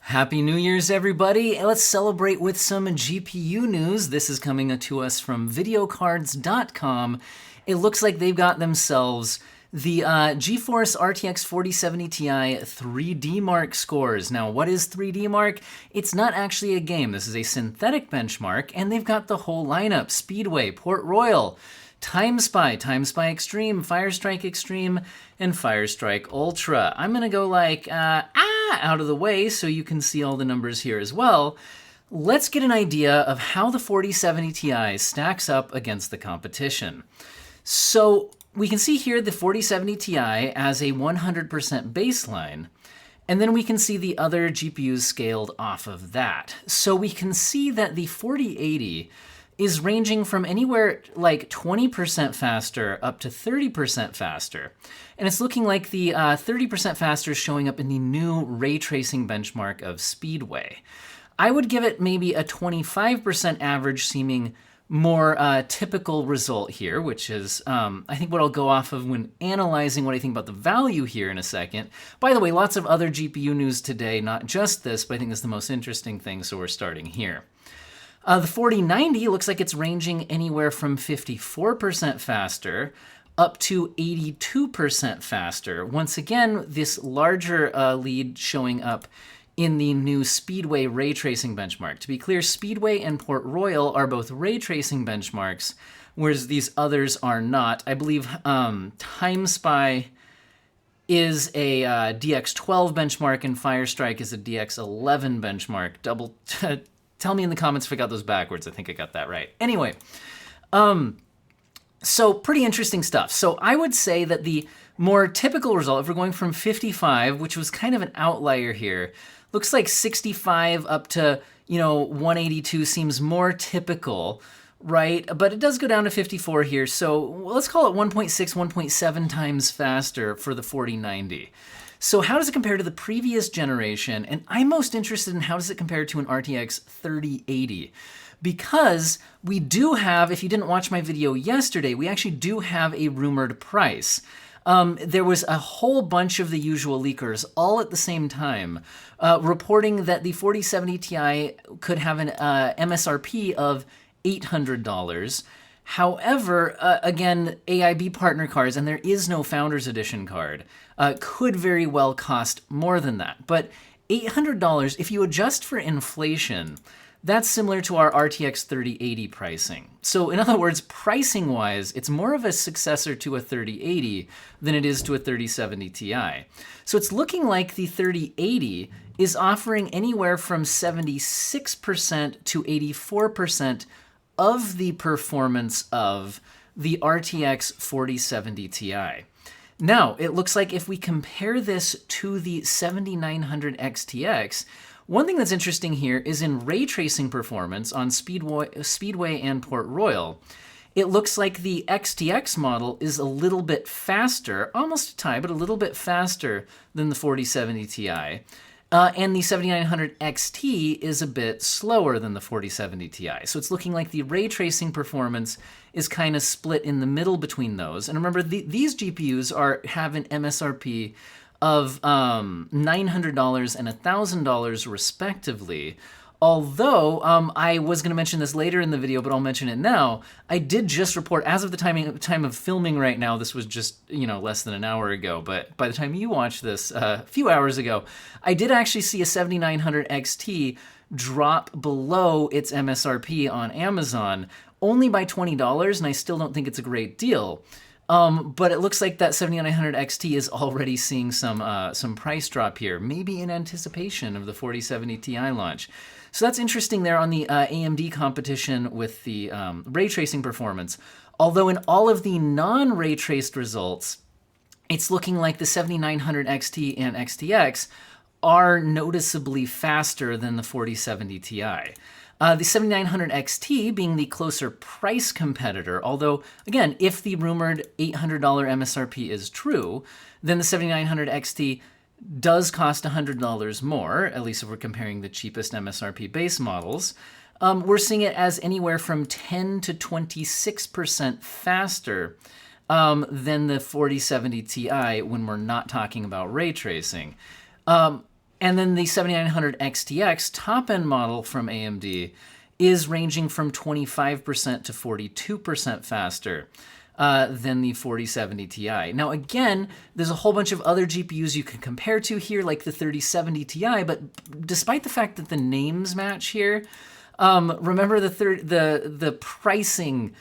Happy New Year's, everybody. Let's celebrate with some GPU news. This is coming to us from videocards.com. It looks like they've got themselves the GeForce RTX 4070 Ti 3D Mark scores. Now, what is 3D Mark? It's not actually a game. This is a synthetic benchmark, and they've got the whole lineup: Speedway, Port Royal, TimeSpy, TimeSpy Extreme, Firestrike Extreme, and Firestrike Ultra. I'm gonna go like, out of the way so you can see all the numbers here as well. Let's get an idea of how the 4070 Ti stacks up against the competition. So we can see here the 4070 Ti as a 100% baseline, and then we can see the other GPUs scaled off of that. So we can see that the 4080 is ranging from anywhere like 20% faster up to 30% faster. And it's looking like the 30% faster is showing up in the new ray tracing benchmark of Speedway. I would give it maybe a 25% average seeming more typical result here, which is I think what I'll go off of when analyzing what I think about the value here in a second. By the way, lots of other GPU news today, not just this, but I think this is the most interesting thing, so we're starting here. The 4090 looks like it's ranging anywhere from 54% faster up to 82% faster. Once again, this larger lead showing up in the new Speedway ray tracing benchmark. To be clear, Speedway and Port Royal are both ray tracing benchmarks, whereas these others are not. I believe TimeSpy is a DX12 benchmark and Firestrike is a DX11 benchmark. Tell me in the comments if I got those backwards. I think I got that right. Anyway, so pretty interesting stuff. So I would say that the more typical result, if we're going from 55, which was kind of an outlier here, looks like 65 up to, 182 seems more typical, right? But it does go down to 54 here. So let's call it 1.6, 1.7 times faster for the 4090. So how does it compare to the previous generation? And I'm most interested in how does it compare to an RTX 3080? Because we do have, if you didn't watch my video yesterday, we actually do have a rumored price. There was a whole bunch of the usual leakers all at the same time reporting that the 4070 Ti could have an MSRP of $800. However, again, AIB partner cards, and there is no Founders Edition card, could very well cost more than that. But $800, if you adjust for inflation, that's similar to our RTX 3080 pricing. So in other words, pricing-wise, it's more of a successor to a 3080 than it is to a 3070 Ti. So it's looking like the 3080 is offering anywhere from 76% to 84% of the performance of the RTX 4070 Ti. Now, it looks like if we compare this to the 7900 XTX, one thing that's interesting here is in ray tracing performance on Speedway and Port Royal, it looks like the XTX model is a little bit faster, almost a tie, but a little bit faster than the 4070 Ti. And the 7900 XT is a bit slower than the 4070 Ti. So it's looking like the ray tracing performance is kind of split in the middle between those. And remember, these GPUs have an MSRP of $900 and $1,000 respectively. Although, I was going to mention this later in the video, but I'll mention it now. I did just report, as of the time of filming right now, this was just, less than an hour ago, but by the time you watch this, a few hours ago, I did actually see a 7900 XT drop below its MSRP on Amazon, only by $20, and I still don't think it's a great deal. But it looks like that 7900 XT is already seeing some price drop here, maybe in anticipation of the 4070 Ti launch. So that's interesting there on the AMD competition with the ray tracing performance. Although in all of the non-ray traced results, it's looking like the 7900 XT and XTX are noticeably faster than the 4070 Ti. The 7900 XT being the closer price competitor, although, again, if the rumored $800 MSRP is true, then the 7900 XT does cost $100 more, at least if we're comparing the cheapest MSRP base models. We're seeing it as anywhere from 10 to 26% faster than the 4070 Ti when we're not talking about ray tracing. And then the 7900 XTX top-end model from AMD is ranging from 25% to 42% faster than the 4070 Ti. Now again, there's a whole bunch of other GPUs you can compare to here, like the 3070 Ti, but despite the fact that the names match here, remember the pricing,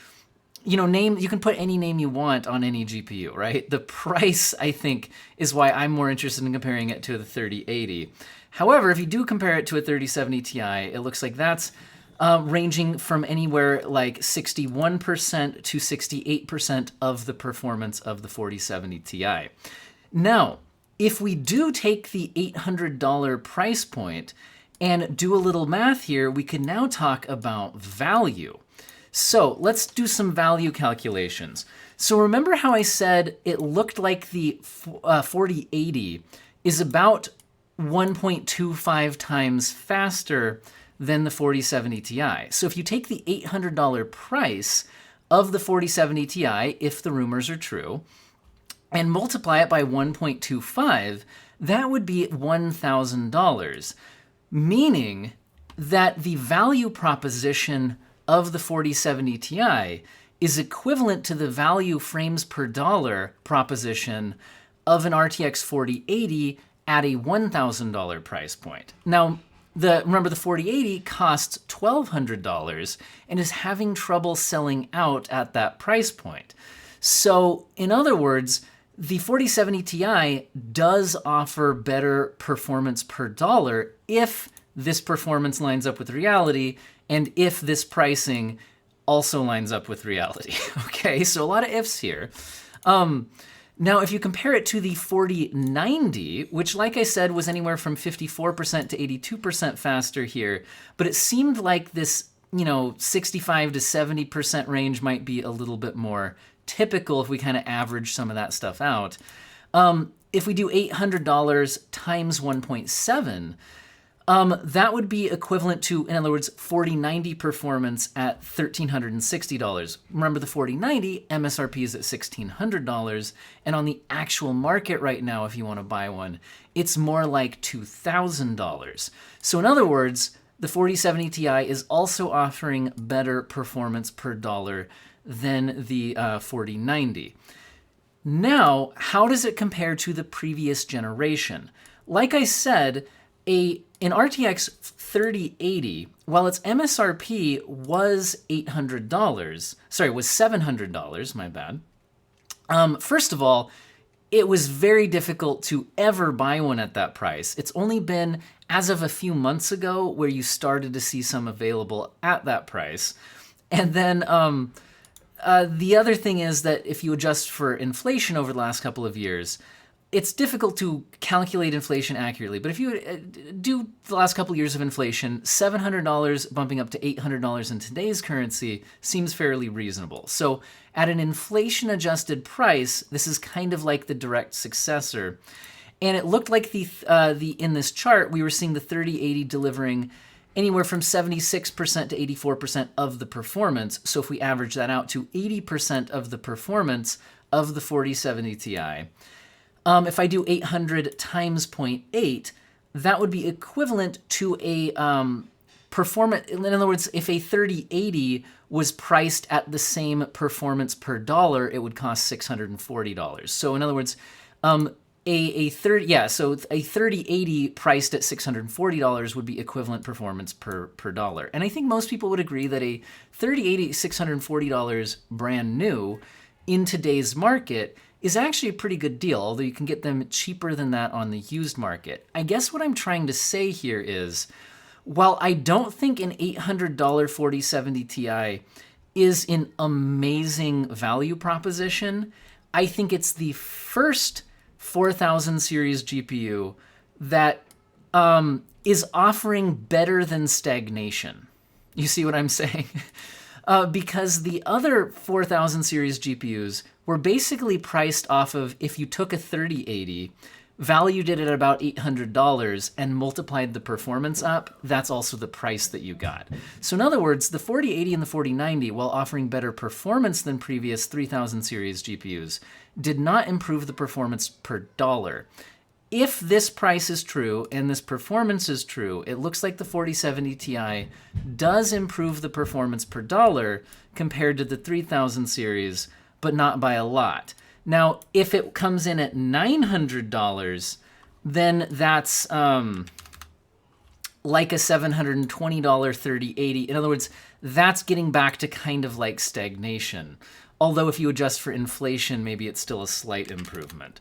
name, you can put any name you want on any GPU, right? The price, I think, is why I'm more interested in comparing it to the 3080. However, if you do compare it to a 3070 Ti, it looks like that's ranging from anywhere like 61% to 68% of the performance of the 4070 Ti. Now, if we do take the $800 price point and do a little math here, we can now talk about value. So let's do some value calculations. So remember how I said it looked like the 4080 is about 1.25 times faster than the 4070 Ti. So if you take the $800 price of the 4070 Ti, if the rumors are true, and multiply it by 1.25, that would be $1,000, meaning that the value proposition of the 4070 Ti is equivalent to the value frames per dollar proposition of an RTX 4080 at a $1,000 price point. Now, remember the 4080 costs $1,200 and is having trouble selling out at that price point. So in other words, the 4070 Ti does offer better performance per dollar if this performance lines up with reality and if this pricing also lines up with reality. Okay, so a lot of ifs here. Now, if you compare it to the 4090, which, like I said, was anywhere from 54% to 82% faster here, but it seemed like this, 65 to 70% range might be a little bit more typical if we kind of average some of that stuff out. If we do $800 times 1.7, that would be equivalent to, in other words, 4090 performance at $1,360. Remember, the 4090 MSRP is at $1,600, and on the actual market right now, if you want to buy one, it's more like $2,000. So in other words, the 4070 Ti is also offering better performance per dollar than the 4090. Now, how does it compare to the previous generation? Like I said, an RTX 3080, while its MSRP was was $700, my bad. First of all, it was very difficult to ever buy one at that price. It's only been as of a few months ago where you started to see some available at that price. And then the other thing is that if you adjust for inflation over the last couple of years, it's difficult to calculate inflation accurately, but if you do the last couple of years of inflation, $700 bumping up to $800 in today's currency seems fairly reasonable. So at an inflation-adjusted price, this is kind of like the direct successor. And it looked like in this chart, we were seeing the 3080 delivering anywhere from 76% to 84% of the performance. So if we average that out to 80% of the performance of the 4070 Ti, if I do 800 times 0.8, that would be equivalent to a performance. In other words, if a 3080 was priced at the same performance per dollar, it would cost $640. So in other words, a 3080 priced at $640 would be equivalent performance per dollar. And I think most people would agree that a 3080 $640 brand new in today's market is actually a pretty good deal, although you can get them cheaper than that on the used market. I guess what I'm trying to say here is, while I don't think an $800 4070 Ti is an amazing value proposition, I think it's the first 4000 series GPU that is offering better than stagnation. You see what I'm saying? Because the other 4000 series GPUs were basically priced off of, if you took a 3080, valued it at about $800 and multiplied the performance up, that's also the price that you got. So in other words, the 4080 and the 4090, while offering better performance than previous 3000 series GPUs, did not improve the performance per dollar. if this price is true and this performance is true, it looks like the 4070 Ti does improve the performance per dollar compared to the 3000 series, but not by a lot. Now, if it comes in at $900, then that's like a $720 3080. In other words, that's getting back to kind of like stagnation. Although if you adjust for inflation, maybe it's still a slight improvement.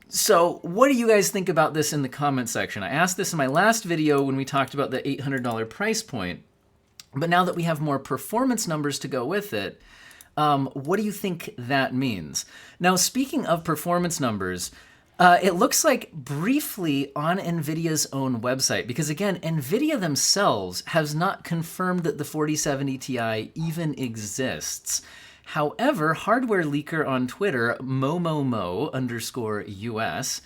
So what do you guys think about this in the comment section? I asked this in my last video when we talked about the $800 price point, but now that we have more performance numbers to go with it, what do you think that means? Now, speaking of performance numbers, it looks like briefly on NVIDIA's own website, because again, NVIDIA themselves has not confirmed that the 4070 Ti even exists. However, hardware leaker on Twitter, momomo_US,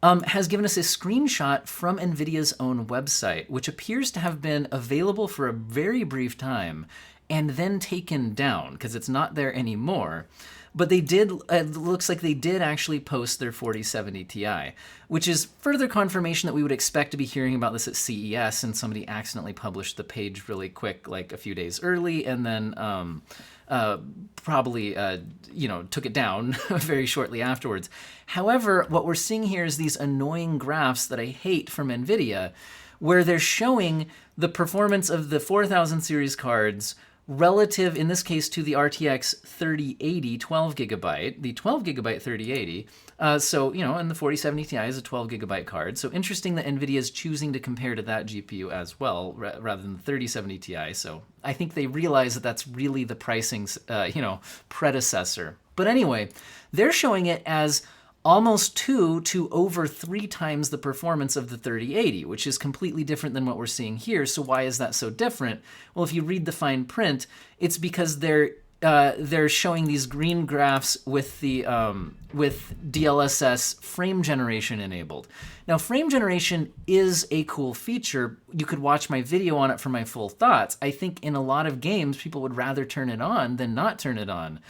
has given us a screenshot from NVIDIA's own website, which appears to have been available for a very brief time and then taken down because it's not there anymore. But they did, it looks like they did actually post their 4070 Ti, which is further confirmation that we would expect to be hearing about this at CES, and somebody accidentally published the page really quick, like a few days early, and then probably, took it down very shortly afterwards. However, what we're seeing here is these annoying graphs that I hate from NVIDIA, where they're showing the performance of the 4000 series cards relative, in this case, to the RTX 3080 12 gigabyte, the 12 gigabyte 3080. And the 4070 Ti is a 12 gigabyte card. So interesting that NVIDIA is choosing to compare to that GPU as well, rather than the 3070 Ti. So I think they realize that that's really the pricing's, predecessor. But anyway, they're showing it as almost 2 to over 3 times the performance of the 3080, which is completely different than what we're seeing here. So why is that so different? Well, if you read the fine print, it's because they're showing these green graphs with the with DLSS frame generation enabled. Now, frame generation is a cool feature. You could watch my video on it for my full thoughts. I think in a lot of games, people would rather turn it on than not turn it on.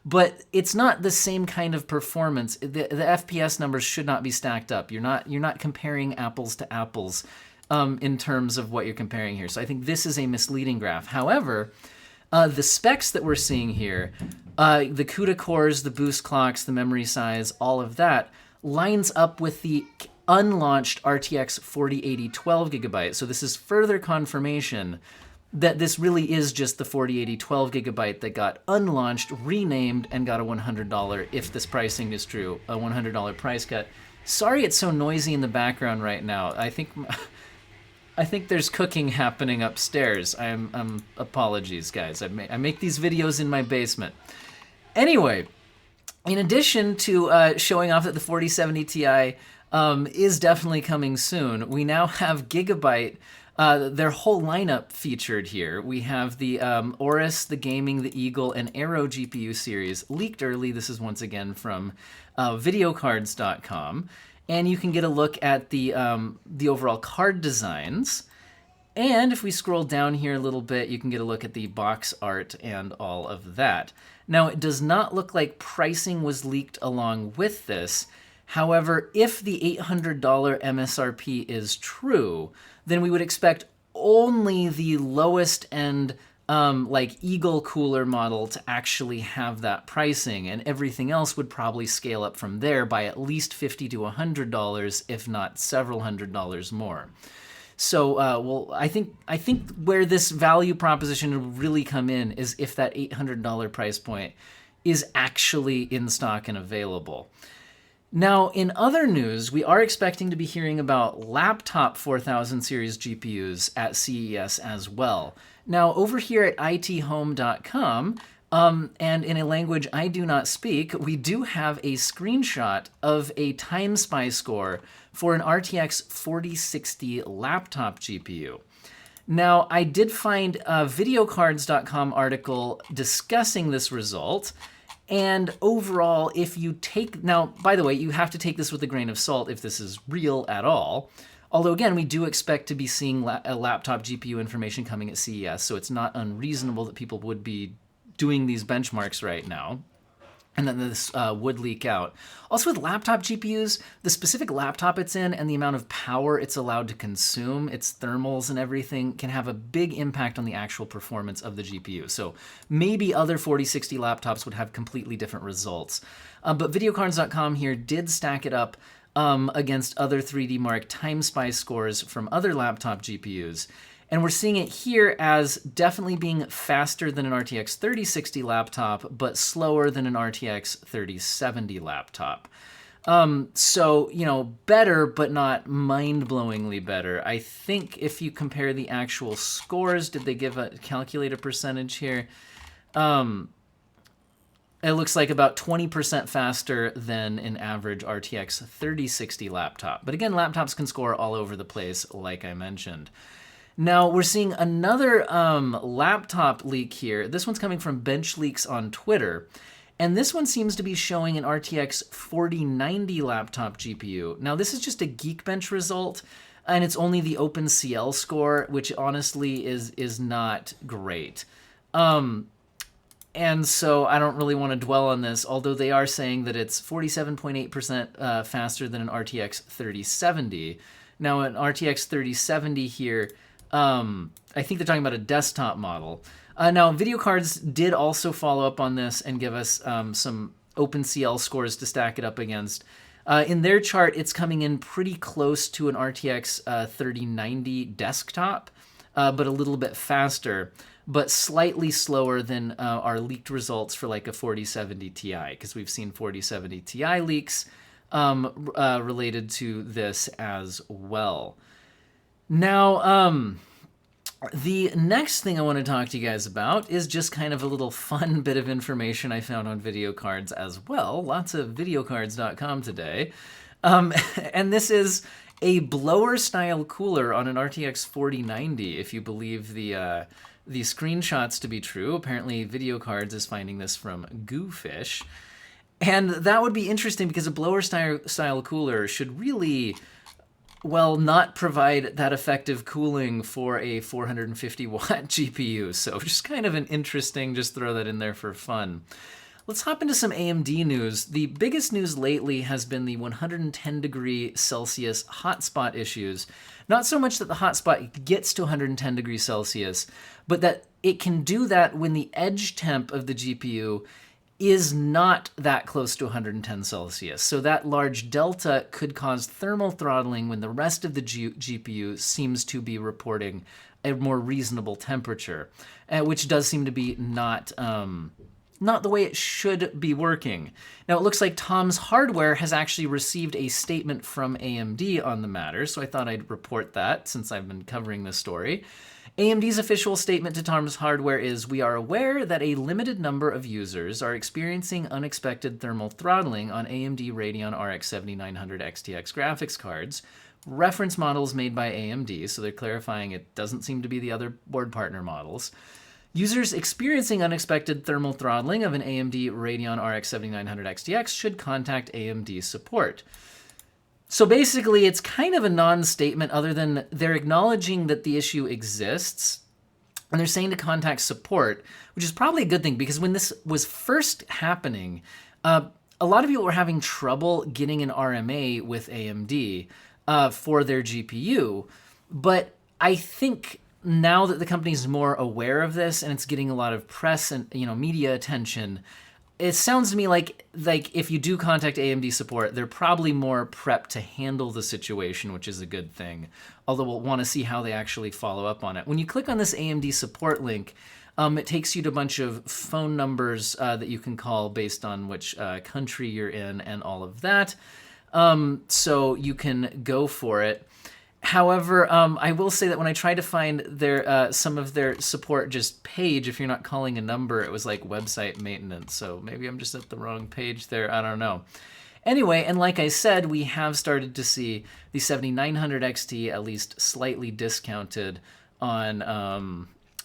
But it's not the same kind of performance. The FPS numbers should not be stacked up. You're not comparing apples to apples in terms of what you're comparing here. So I think this is a misleading graph. However, the specs that we're seeing here, the CUDA cores, the boost clocks, the memory size, all of that lines up with the unlaunched RTX 4080 12 gigabyte. So this is further confirmation that this really is just the 4080 12 gigabyte that got unlaunched, renamed, and got a $100, if this pricing is true, a $100 price cut. Sorry it's so noisy in the background right now. I think there's cooking happening upstairs. Apologies, guys. I make these videos in my basement. Anyway, in addition to showing off that the 4070 Ti is definitely coming soon, we now have Gigabyte, their whole lineup featured here. We have the Aorus, the Gaming, the Eagle, and Aero GPU series leaked early. This is once again from videocards.com. And you can get a look at the overall card designs. And if we scroll down here a little bit, you can get a look at the box art and all of that. Now, it does not look like pricing was leaked along with this. However, if the $800 MSRP is true, then we would expect only the lowest end Eagle cooler model to actually have that pricing, and everything else would probably scale up from there by at least $50 to $100, if not several $100s more. So, I think where this value proposition would really come in is if that $800 price point is actually in stock and available. Now, in other news, we are expecting to be hearing about laptop 4000 series GPUs at CES as well. Now, over here at ithome.com, and in a language I do not speak, we do have a screenshot of a Time Spy score for an RTX 4060 laptop GPU. Now, I did find a videocards.com article discussing this result. And overall, if you take, now, by the way, you have to take this with a grain of salt if this is real at all. Although, again, we do expect to be seeing a laptop GPU information coming at CES, so it's not unreasonable that people would be doing these benchmarks right now. and then this would leak out. Also with laptop GPUs, the specific laptop it's in and the amount of power it's allowed to consume, its thermals and everything, can have a big impact on the actual performance of the GPU. So maybe other 4060 laptops would have completely different results. But videocards.com here did stack it up against other 3D Mark time spy scores from other laptop GPUs. And we're seeing it here as definitely being faster than an RTX 3060 laptop, but slower than an RTX 3070 laptop. So, you know, better, but not mind-blowingly better. I think if you compare the actual scores, did they calculate a percentage here? It looks like about 20% faster than an average RTX 3060 laptop. But again, laptops can score all over the place, like I mentioned. Now, we're seeing another laptop leak here. This one's coming from Bench Leaks on Twitter. And this one seems to be showing an RTX 4090 laptop GPU. Now, this is just a Geekbench result, and it's only the OpenCL score, which honestly is not great. And so I don't really want to dwell on this, although they are saying that it's 47.8% faster than an RTX 3070. Now, an RTX 3070 here, I think they're talking about a desktop model. Now, VideoCards did also follow up on this and give us some OpenCL scores to stack it up against. In their chart, it's coming in pretty close to an RTX 3090 desktop, but a little bit faster, but slightly slower than our leaked results for like a 4070 Ti, because we've seen 4070 Ti leaks related to this as well. Now, the next thing I want to talk to you guys about is just kind of a little fun bit of information I found on video cards as well. Lots of videocards.com today. And this is a blower-style cooler on an RTX 4090, if you believe the screenshots to be true. Apparently, Video Cards is finding this from Goofish. And that would be interesting because a blower-style cooler should really, well, not provide that effective cooling for a 450-watt GPU. So just kind of an interesting, just throw that in there for fun. Let's hop into some AMD news. The biggest news lately has been the 110 degree Celsius hotspot issues. Not so much that the hotspot gets to 110 degrees Celsius, but that it can do that when the edge temp of the GPU is not that close to 110 Celsius. So that large delta could cause thermal throttling when the rest of the GPU seems to be reporting a more reasonable temperature, which does seem to be not the way it should be working. Now, it looks like Tom's Hardware has actually received a statement from AMD on the matter, so I thought I'd report that since I've been covering this story. AMD's official statement to Tom's Hardware is, "We are aware that a limited number of users are experiencing unexpected thermal throttling on AMD Radeon RX 7900 XTX graphics cards, reference models made by AMD," so they're clarifying it doesn't seem to be the other board partner models. "Users experiencing unexpected thermal throttling of an AMD Radeon RX 7900 XTX should contact AMD support." So basically, it's kind of a non-statement other than they're acknowledging that the issue exists, and they're saying to contact support, which is probably a good thing because when this was first happening, a lot of people were having trouble getting an RMA with AMD for their GPU. But I think now that the company's more aware of this and it's getting a lot of press and media attention, it sounds to me like if you do contact AMD support, they're probably more prepped to handle the situation, which is a good thing. Although we'll want to see how they actually follow up on it. When you click on this AMD support link, it takes you to a bunch of phone numbers that you can call based on which country you're in and all of that. So you can go for it. However, I will say that when I tried to find their some of their support just page, if you're not calling a number, it was like website maintenance. So maybe I'm just at the wrong page there. I don't know. Anyway, and like I said, we have started to see the 7900 XT at least slightly discounted on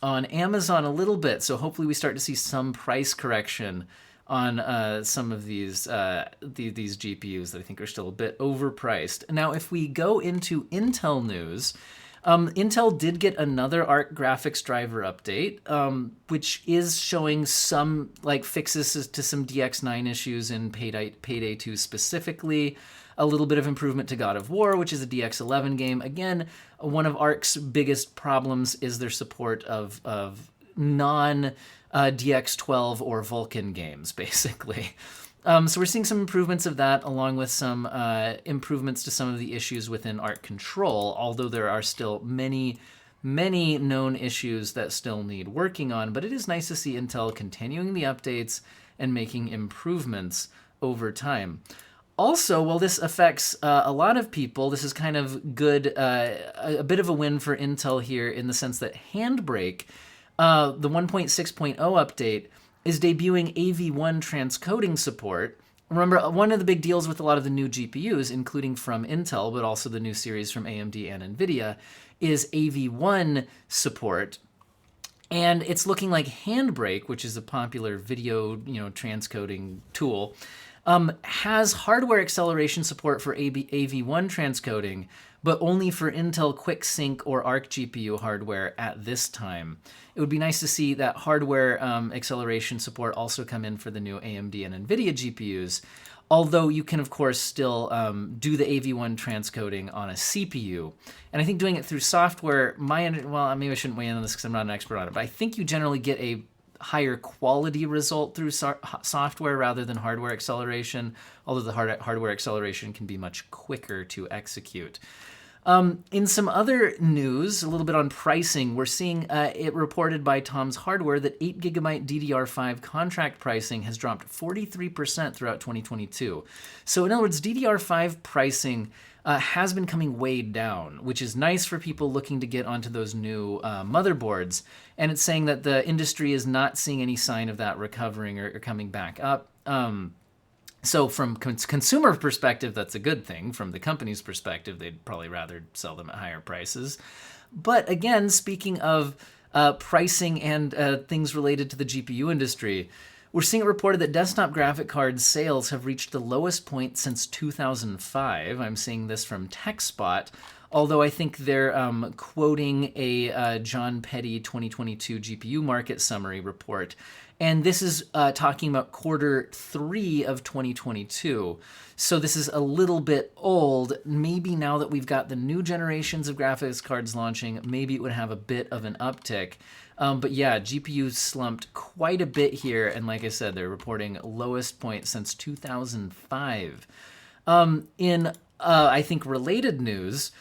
Amazon a little bit. So hopefully we start to see some price correction on some of these GPUs that I think are still a bit overpriced. Now, if we go into Intel news, Intel did get another ARC graphics driver update, which is showing some like fixes to some DX9 issues in Payday 2 specifically. A little bit of improvement to God of War, which is a DX11 game. Again, one of ARC's biggest problems is their support of non DX12 or Vulkan games, basically. So we're seeing some improvements of that, along with some improvements to some of the issues within ARC Control, although there are still many known issues that still need working on. But it is nice to see Intel continuing the updates and making improvements over time. Also, while this affects a lot of people, this is kind of good, a bit of a win for Intel here in the sense that Handbrake, the 1.6.0 update, is debuting AV1 transcoding support. Remember, one of the big deals with a lot of the new GPUs, including from Intel, but also the new series from AMD and Nvidia, is AV1 support. And it's looking like Handbrake, which is a popular video, transcoding tool, has hardware acceleration support for AV1 transcoding, but only for Intel QuickSync or Arc GPU hardware at this time. It would be nice to see that hardware acceleration support also come in for the new AMD and Nvidia GPUs, although you can, of course, still do the AV1 transcoding on a CPU. And I think doing it through software, well, maybe I shouldn't weigh in on this because I'm not an expert on it, but I think you generally get a higher quality result through software rather than hardware acceleration, although the hardware acceleration can be much quicker to execute. In some other news, a little bit on pricing, we're seeing it reported by Tom's Hardware that 8GB DDR5 contract pricing has dropped 43% throughout 2022. So in other words, DDR5 pricing has been coming way down, which is nice for people looking to get onto those new motherboards. And it's saying that the industry is not seeing any sign of that recovering or coming back up. So from consumer perspective, that's a good thing. From the company's perspective, they'd probably rather sell them at higher prices. But again, speaking of pricing and things related to the GPU industry, we're seeing it reported that desktop graphic card sales have reached the lowest point since 2005. I'm seeing this from TechSpot, although I think they're quoting a John Petty 2022 GPU market summary report. And this is talking about Q3 of 2022. So this is a little bit old. Maybe now that we've got the new generations of graphics cards launching, maybe it would have a bit of an uptick. But yeah, GPUs slumped quite a bit here. And like I said, they're reporting lowest point since 2005. In, I think, related news,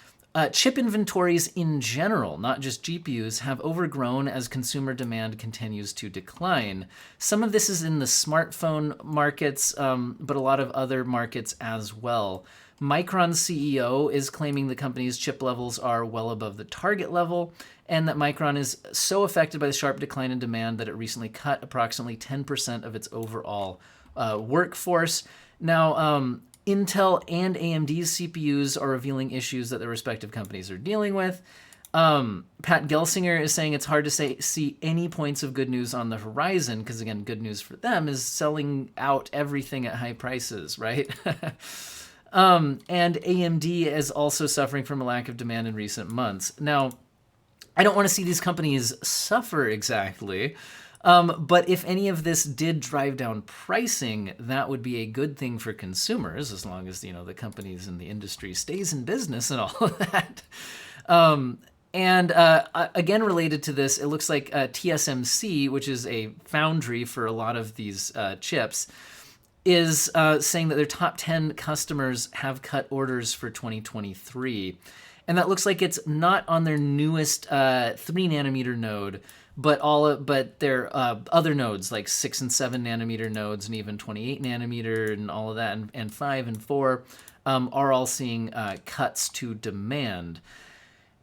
chip inventories in general, not just GPUs, have overgrown as consumer demand continues to decline. Some of this is in the smartphone markets, but a lot of other markets as well. Micron's CEO is claiming the company's chip levels are well above the target level, and that Micron is so affected by the sharp decline in demand that it recently cut approximately 10% of its overall workforce. Now, Intel and AMD's CPUs are revealing issues that their respective companies are dealing with. Pat Gelsinger is saying it's hard to see any points of good news on the horizon because, again, good news for them is selling out everything at high prices, right? And AMD is also suffering from a lack of demand in recent months. Now, I don't want to see these companies suffer exactly, but if any of this did drive down pricing, that would be a good thing for consumers, as long as, the companies in the industry stays in business and all of that. Again, related to this, it looks like TSMC, which is a foundry for a lot of these chips, is saying that their top 10 customers have cut orders for 2023. And that looks like it's not on their newest 3-nanometer node, but their other nodes like 6 and 7 nanometer nodes and even 28 nanometer and all of that, and 5 and 4 are all seeing cuts to demand.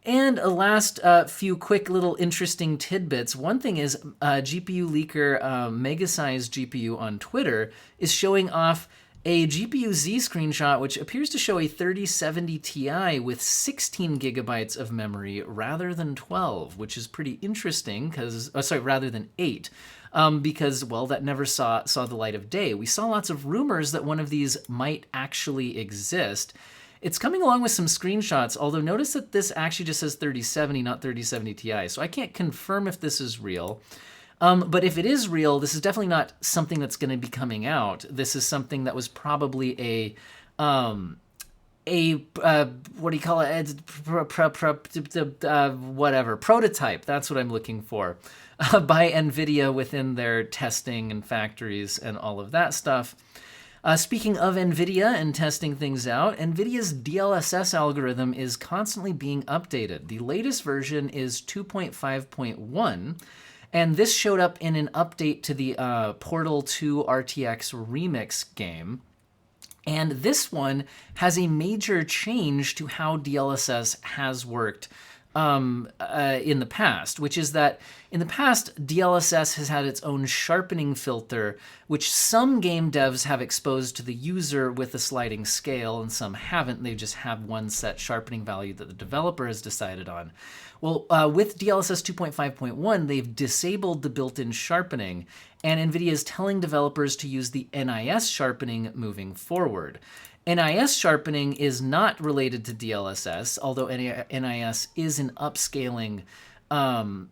And a last few quick little interesting tidbits. One thing is GPU leaker Megasize GPU on Twitter is showing off a GPU Z screenshot, which appears to show a 3070 Ti with 16 gigabytes of memory rather than 12, which is pretty interesting because, rather than 8, because, well, that never saw the light of day. We saw lots of rumors that one of these might actually exist. It's coming along with some screenshots, although notice that this actually just says 3070, not 3070 Ti. So I can't confirm if this is real. But if it is real, this is definitely not something that's going to be coming out. This is something that was probably a what do you call it? Whatever, prototype. That's what I'm looking for, by Nvidia within their testing and factories and all of that stuff. Speaking of Nvidia and testing things out, Nvidia's DLSS algorithm is constantly being updated. The latest version is 2.5.1. And this showed up in an update to the Portal 2 RTX Remix game. And this one has a major change to how DLSS has worked in the past, which is that in the past, DLSS has had its own sharpening filter, which some game devs have exposed to the user with a sliding scale, and some haven't. They just have one set sharpening value that the developer has decided on. Well, with DLSS 2.5.1, they've disabled the built-in sharpening, and NVIDIA is telling developers to use the NIS sharpening moving forward. NIS sharpening is not related to DLSS, although NIS is an upscaling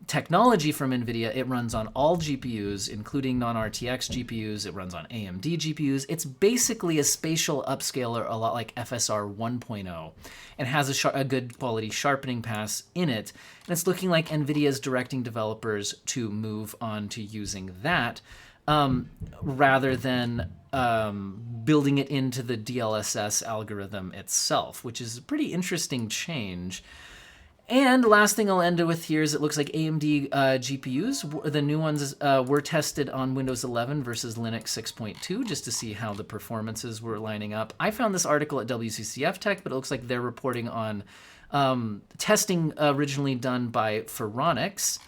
technology from NVIDIA. It runs on all GPUs, including non-RTX GPUs. It runs on AMD GPUs. It's basically a spatial upscaler, a lot like FSR 1.0, and has a good quality sharpening pass in it. And it's looking like NVIDIA is directing developers to move on to using that rather than building it into the DLSS algorithm itself, which is a pretty interesting change. And last thing I'll end with here is it looks like AMD GPUs, the new ones, were tested on Windows 11 versus Linux 6.2 just to see how the performances were lining up. I found this article at WCCF Tech, but it looks like they're reporting on testing originally done by Phoronix.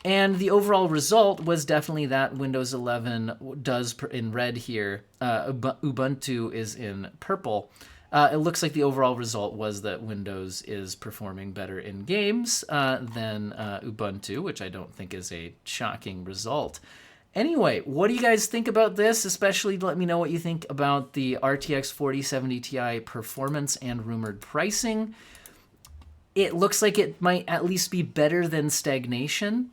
And the overall result was definitely that Windows 11 does, in red here, Ubuntu is in purple. It looks like the overall result was that Windows is performing better in games than Ubuntu, which I don't think is a shocking result. Anyway, what do you guys think about this? Especially let me know what you think about the RTX 4070 Ti performance and rumored pricing. It looks like it might at least be better than stagnation,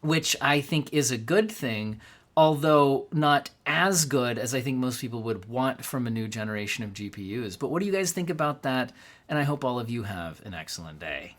which I think is a good thing, although not as good as I think most people would want from a new generation of GPUs. But what do you guys think about that? And I hope all of you have an excellent day.